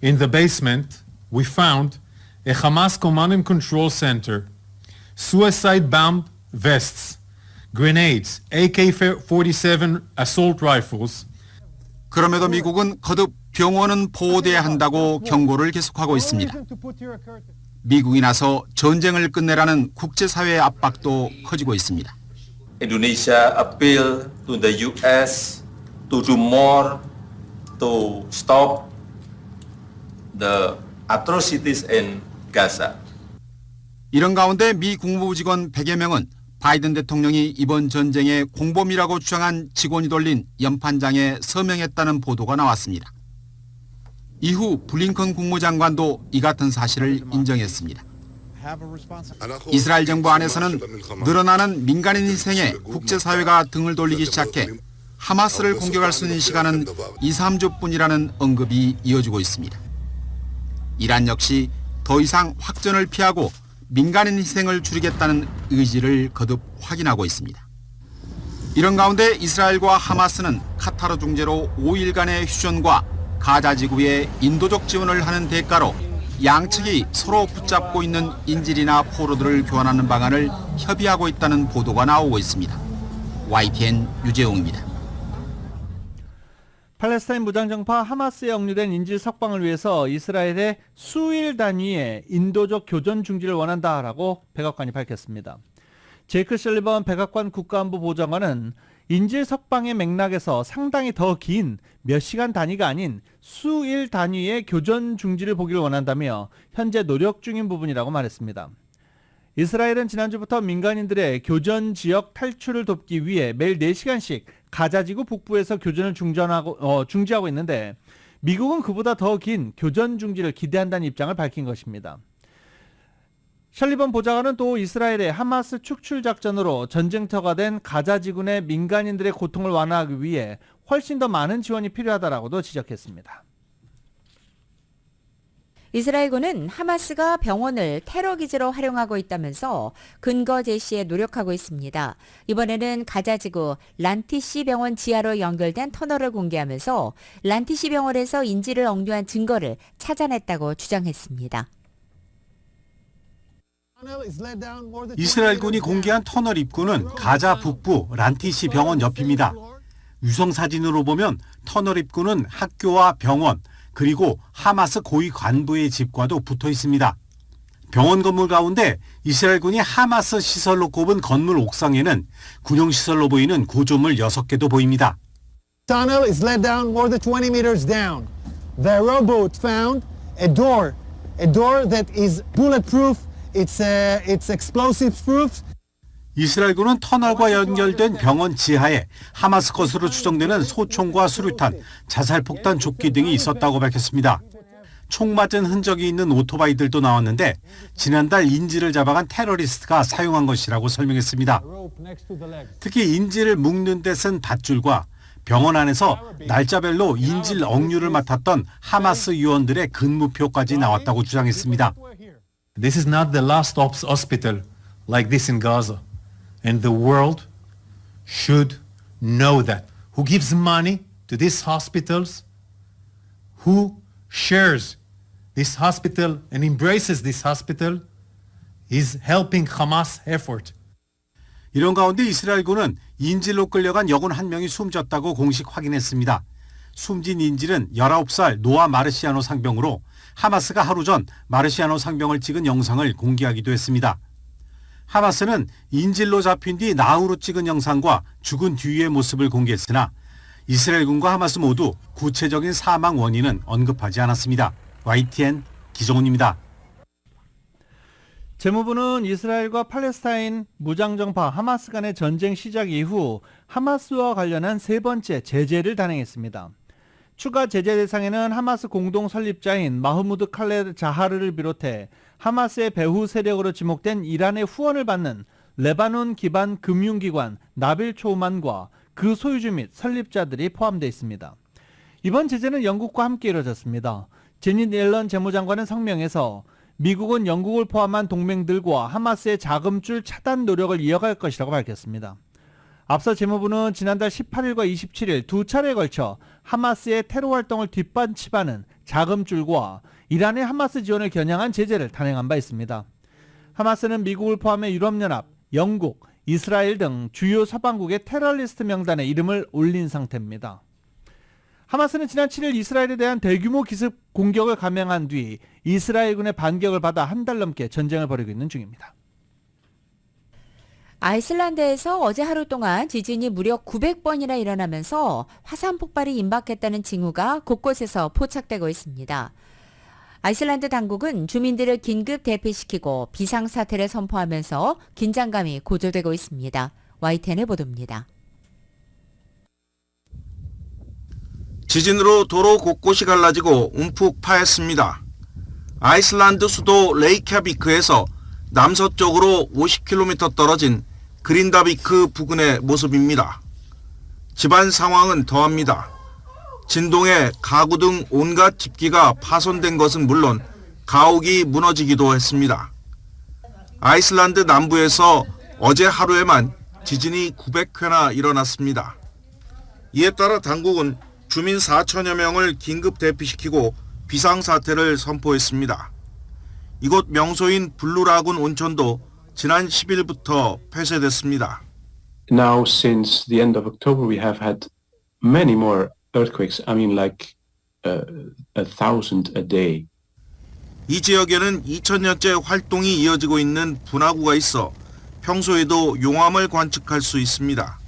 in the basement, we found a Hamas command and control center, suicide bomb vests, grenades, AK-47 assault rifles. 그럼에도 미국은 거듭 병원은 보호돼야 한다고 경고를 계속하고 있습니다. 미국이 나서 전쟁을 끝내라는 국제사회의 압박도 커지고 있습니다. Indonesia appeal to the US to do more to stop the atrocities in Gaza. 이런 가운데 미 국무부 직원 100여 명은 바이든 대통령이 이번 전쟁의 공범이라고 주장한 직원이 돌린 연판장에 서명했다는 보도가 나왔습니다. 이후 블링컨 국무장관도 이 같은 사실을 인정했습니다. 이스라엘 정부 안에서는 늘어나는 민간인 희생에 국제사회가 등을 돌리기 시작해 하마스를 공격할 수 있는 시간은 2, 3주뿐이라는 언급이 이어지고 있습니다. 이란 역시 더 이상 확전을 피하고 민간인 희생을 줄이겠다는 의지를 거듭 확인하고 있습니다. 이런 가운데 이스라엘과 하마스는 카타르 중재로 5일간의 휴전과 가자 지구에 인도적 지원을 하는 대가로 양측이 서로 붙잡고 있는 인질이나 포로들을 교환하는 방안을 협의하고 있다는 보도가 나오고 있습니다. YTN 유재용입니다. 팔레스타인 무장정파 하마스에 억류된 인질 석방을 위해서 이스라엘의 수일 단위의 인도적 교전 중지를 원한다라고 백악관이 밝혔습니다. 제이크 셜리번 백악관 국가안보 보좌관은 인질 석방의 맥락에서 상당히 더 긴 몇 시간 단위가 아닌 수일 단위의 교전 중지를 보기를 원한다며 현재 노력 중인 부분이라고 말했습니다. 이스라엘은 지난주부터 민간인들의 교전 지역 탈출을 돕기 위해 매일 4시간씩 가자지구 북부에서 교전을 중지하고 있는데 미국은 그보다 더 긴 교전 중지를 기대한다는 입장을 밝힌 것입니다. 셜리번 보좌관은 또 이스라엘의 하마스 축출 작전으로 전쟁터가 된 가자지구 내 민간인들의 고통을 완화하기 위해 훨씬 더 많은 지원이 필요하다라고도 지적했습니다. 이스라엘군은 하마스가 병원을 테러 기지로 활용하고 있다면서 근거 제시에 노력하고 있습니다. 이번에는 가자지구 란티시 병원 지하로 연결된 터널을 공개하면서 란티시 병원에서 인질을 억류한 증거를 찾아냈다고 주장했습니다. 이스라엘군이 공개한 터널 입구는 가자 북부 란티시 병원 옆입니다. 위성 사진으로 보면 터널 입구는 학교와 병원, 그리고 하마스 고위 관부의 집과도 붙어 있습니다. 병원 건물 가운데 이스라엘군이 하마스 시설로 꼽은 건물 옥상에는 군용시설로 보이는 구조물 6개도 보입니다. Tunnel is let down more than 20 meters down. The rowboat found a door that is bulletproof. It's explosive proof. 이스라엘군은 터널과 연결된 병원 지하에 하마스 것으로 추정되는 소총과 수류탄, 자살폭탄 조끼 등이 있었다고 밝혔습니다. 총 맞은 흔적이 있는 오토바이들도 나왔는데 지난달 인질을 잡아간 테러리스트가 사용한 것이라고 설명했습니다. 특히 인질을 묶는 데 쓴 밧줄과 병원 안에서 날짜별로 인질 억류를 맡았던 하마스 요원들의 근무표까지 나왔다고 주장했습니다. This is not the last hospital like this in Gaza. And the world should know that. Who gives money to these hospitals? Who shares this hospital and embraces this hospital is helping Hamas effort. 이런 가운데 이스라엘군은 인질로 끌려간 여군 1명이 숨졌다고 공식 확인했습니다. 숨진 인질은 19살 노아 마르시아노 상병으로 하마스가 하루 전 마르시아노 상병을 찍은 영상을 공개하기도 했습니다. 하마스는 인질로 잡힌 뒤 나후로 찍은 영상과 죽은 뒤의 모습을 공개했으나 이스라엘군과 하마스 모두 구체적인 사망 원인은 언급하지 않았습니다. YTN 기정훈입니다. 재무부는 이스라엘과 팔레스타인 무장정파 하마스 간의 전쟁 시작 이후 하마스와 관련한 3번째 제재를 단행했습니다. 추가 제재 대상에는 하마스 공동 설립자인 마흐무드 칼레 자하르를 비롯해 하마스의 배후 세력으로 지목된 이란의 후원을 받는 레바논 기반 금융기관 나빌 초우만과 그 소유주 및 설립자들이 포함되어 있습니다. 이번 제재는 영국과 함께 이뤄졌습니다. 제닛 옐런 재무장관은 성명에서 미국은 영국을 포함한 동맹들과 하마스의 자금줄 차단 노력을 이어갈 것이라고 밝혔습니다. 앞서 재무부는 지난달 18일과 27일 두 차례에 걸쳐 하마스의 테러 활동을 뒷받침하는 자금줄과 이란의 하마스 지원을 겨냥한 제재를 단행한 바 있습니다. 하마스는 미국을 포함해 유럽연합, 영국, 이스라엘 등 주요 서방국의 테러리스트 명단에 이름을 올린 상태입니다. 하마스는 지난 7일 이스라엘에 대한 대규모 기습 공격을 감행한 뒤 이스라엘군의 반격을 받아 한 달 넘게 전쟁을 벌이고 있는 중입니다. 아이슬란드에서 어제 하루 동안 지진이 무려 900번이나 일어나면서 화산 폭발이 임박했다는 징후가 곳곳에서 포착되고 있습니다. 아이슬란드 당국은 주민들을 긴급 대피시키고 비상사태를 선포하면서 긴장감이 고조되고 있습니다. YTN의 보도입니다. 지진으로 도로 곳곳이 갈라지고 움푹 파였습니다. 아이슬란드 수도 레이캬비크에서 남서쪽으로 50km 떨어진 그린다비크 부근의 모습입니다. 집안 상황은 더합니다. 진동에 가구 등 온갖 집기가 파손된 것은 물론 가옥이 무너지기도 했습니다. 아이슬란드 남부에서 어제 하루에만 지진이 900회나 일어났습니다. 이에 따라 당국은 주민 4천여 명을 긴급 대피시키고 비상사태를 선포했습니다. 이곳 명소인 블루라군 온천도 지난 10일부터 폐쇄됐습니다. Now since the end of October we have had many more earthquakes. I mean like 1,000 a day. 이 지역에는 2000년째 활동이 이어지고 있는 분화구가 있어 평소에도 용암을 관측할 수 있습니다.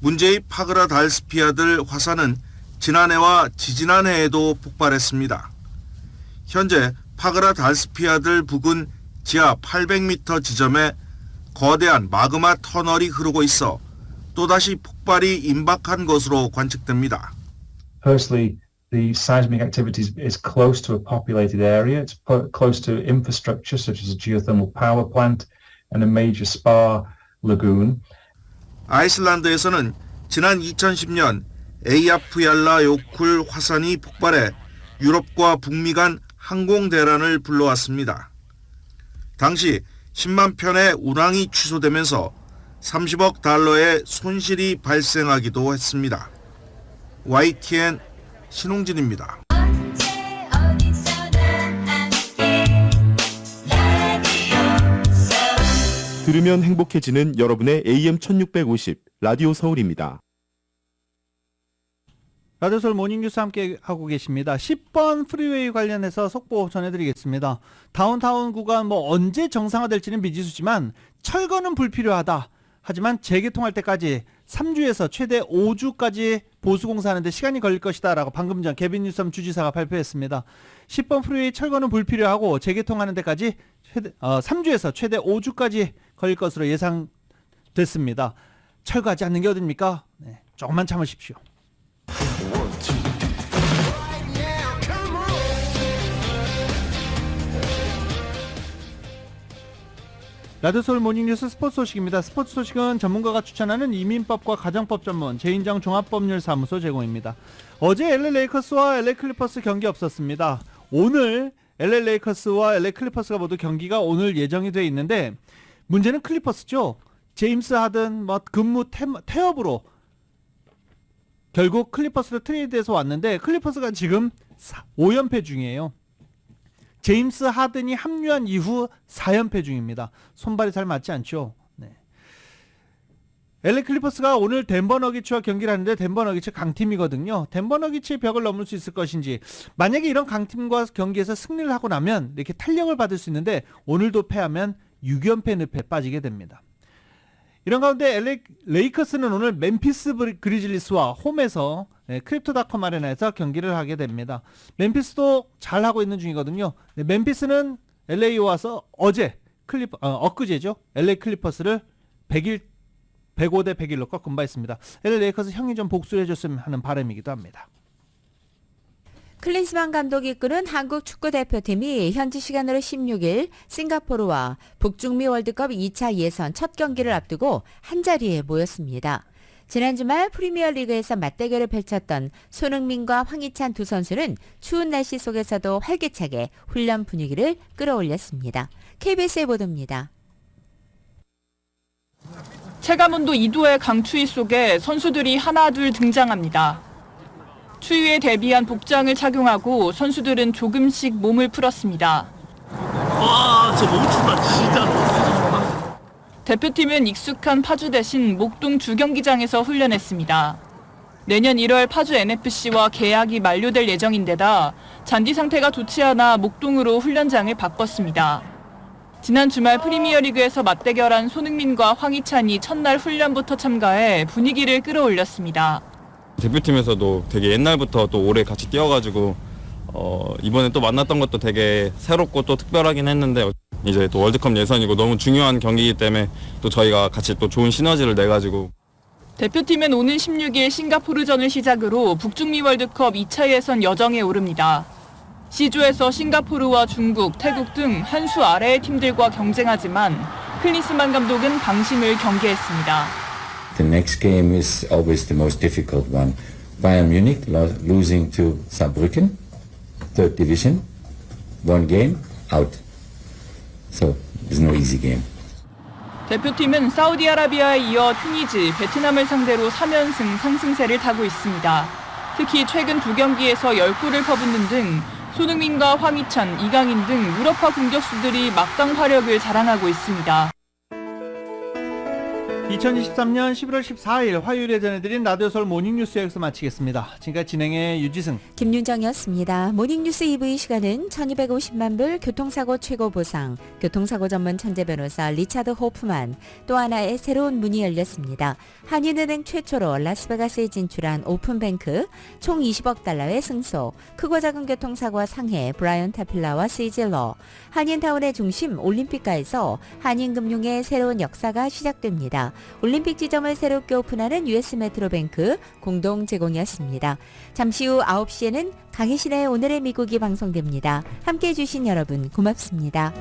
문제의 파그라 달스피아들 화산은 지난해와 지지난해에도 폭발했습니다. 현재 파그라 달스피아들 부근 지하 800m 지점에 거대한 마그마 터널이 흐르고 있어 또다시 폭발이 임박한 것으로 관측됩니다. Firstly, the seismic activity is close to a populated area. It's close to infrastructure such as a geothermal power plant and a major spa lagoon. 아이슬란드에서는 지난 2010년 에이아프얄라 요쿨 화산이 폭발해 유럽과 북미 간 항공 대란을 불러왔습니다. 당시 10만 편의 운항이 취소되면서 30억 달러의 손실이 발생하기도 했습니다. YTN 신홍진입니다. 들으면 행복해지는 여러분의 AM 1650 라디오 서울입니다. 라디오 서울 모닝뉴스 함께 하고 계십니다. 10번 프리웨이 관련해서 속보 전해드리겠습니다. 다운타운 구간 언제 정상화될지는 미지수지만 철거는 불필요하다. 하지만 재개통할 때까지 3주에서 최대 5주까지 보수공사하는데 시간이 걸릴 것이다 라고 방금 전 개빈 뉴섬 주지사가 발표했습니다. 10번 프리웨이 철거는 불필요하고 재개통하는 데까지 3주에서 최대 5주까지 걸릴 것으로 예상됐습니다. 철거하지 않는 게 어딥니까? 네, 조금만 참으십시오. 라디오 서울 모닝뉴스 스포츠 소식입니다. 스포츠 소식은 전문가가 추천하는 이민법과 가정법 전문 제인정 종합법률사무소 제공입니다. 어제 LA 레이커스와 LA 클리퍼스 경기 없었습니다. 오늘 LA 레이커스와 LA 클리퍼스가 모두 경기가 오늘 예정이 돼 있는데 문제는 클리퍼스죠. 제임스 하든 근무 태업으로 결국 클리퍼스로 트레이드해서 왔는데 클리퍼스가 지금 5연패 중이에요. 제임스 하든이 합류한 이후 4연패 중입니다. 손발이 잘 맞지 않죠. 네. LA 클리퍼스가 오늘 덴버 너기츠와 경기를 하는데 덴버 너기츠 강팀이거든요. 덴버 너기츠의 벽을 넘을 수 있을 것인지, 만약에 이런 강팀과 경기에서 승리를 하고 나면 이렇게 탄력을 받을 수 있는데 오늘도 패하면 6연패 늪에 빠지게 됩니다. 이런 가운데 LA 레이커스는 오늘 멤피스 그리즐리스와 홈에서 크립토닷컴 아레나에서 경기를 하게 됩니다. 멤피스도 잘하고 있는 중이거든요. 멤피스는 LA에 와서 어제 엊그제죠. LA 클리퍼스를 105대 101로 꺾은 바 있습니다. LA 레이커스 형이 좀 복수를 해줬으면 하는 바람이기도 합니다. 클린스만 감독이 이끄는 한국 축구대표팀이 현지 시간으로 16일 싱가포르와 북중미 월드컵 2차 예선 첫 경기를 앞두고 한자리에 모였습니다. 지난 주말 프리미어리그에서 맞대결을 펼쳤던 손흥민과 황희찬 두 선수는 추운 날씨 속에서도 활기차게 훈련 분위기를 끌어올렸습니다. KBS의 보도입니다. 체감온도 2도의 강추위 속에 선수들이 하나둘 등장합니다. 추위에 대비한 복장을 착용하고 선수들은 조금씩 몸을 풀었습니다. 와, 진짜 너무 춥다. 진짜 너무 춥다. 대표팀은 익숙한 파주 대신 목동 주경기장에서 훈련했습니다. 내년 1월 파주 NFC와 계약이 만료될 예정인데다 잔디 상태가 좋지 않아 목동으로 훈련장을 바꿨습니다. 지난 주말 프리미어리그에서 맞대결한 손흥민과 황희찬이 첫날 훈련부터 참가해 분위기를 끌어올렸습니다. 대표팀에서도 되게 옛날부터 또 오래 같이 뛰어가지고 이번에 또 만났던 것도 되게 새롭고 또 특별하긴 했는데 이제 또 월드컵 예선이고 너무 중요한 경기이기 때문에 또 저희가 같이 또 좋은 시너지를 내가지고 대표팀은 오는 16일 싱가포르전을 시작으로 북중미 월드컵 2차 예선 여정에 오릅니다. C조에서 싱가포르와 중국, 태국 등 한 수 아래의 팀들과 경쟁하지만 클린스만 감독은 방심을 경계했습니다. The next game is always the most difficult one. Bayern Munich losing to Saarbrücken, third division, one game, out. So it's no easy game. 대표팀은 사우디아라비아에 이어 튀니지, 베트남을 상대로 3연승 상승세를 타고 있습니다. 특히 최근 두 경기에서 10골을 퍼붓는 등 손흥민과 황희찬, 이강인 등 유럽파 공격수들이 막강 화력을 자랑하고 있습니다. 2023년 11월 14일 화요일에 전해드린 라디오 서울 모닝뉴스 여기서 마치겠습니다. 지금까지 진행의 유지승, 김윤정이었습니다. 모닝뉴스 2부 시간은 1250만 불 교통사고 최고 보상, 교통사고 전문 천재 변호사 리차드 호프만, 또 하나의 새로운 문이 열렸습니다. 한인은행 최초로 라스베가스에 진출한 오픈뱅크, 총 20억 달러의 승소, 크고 작은 교통사고와 상해 브라이언 타필라와 시질러, 한인타운의 중심 올림픽가에서 한인금융의 새로운 역사가 시작됩니다. 올림픽 지점을 새롭게 오픈하는 US 메트로뱅크 공동 제공이었습니다. 잠시 후 9시에는 강희신의 오늘의 미국이 방송됩니다. 함께해 주신 여러분 고맙습니다.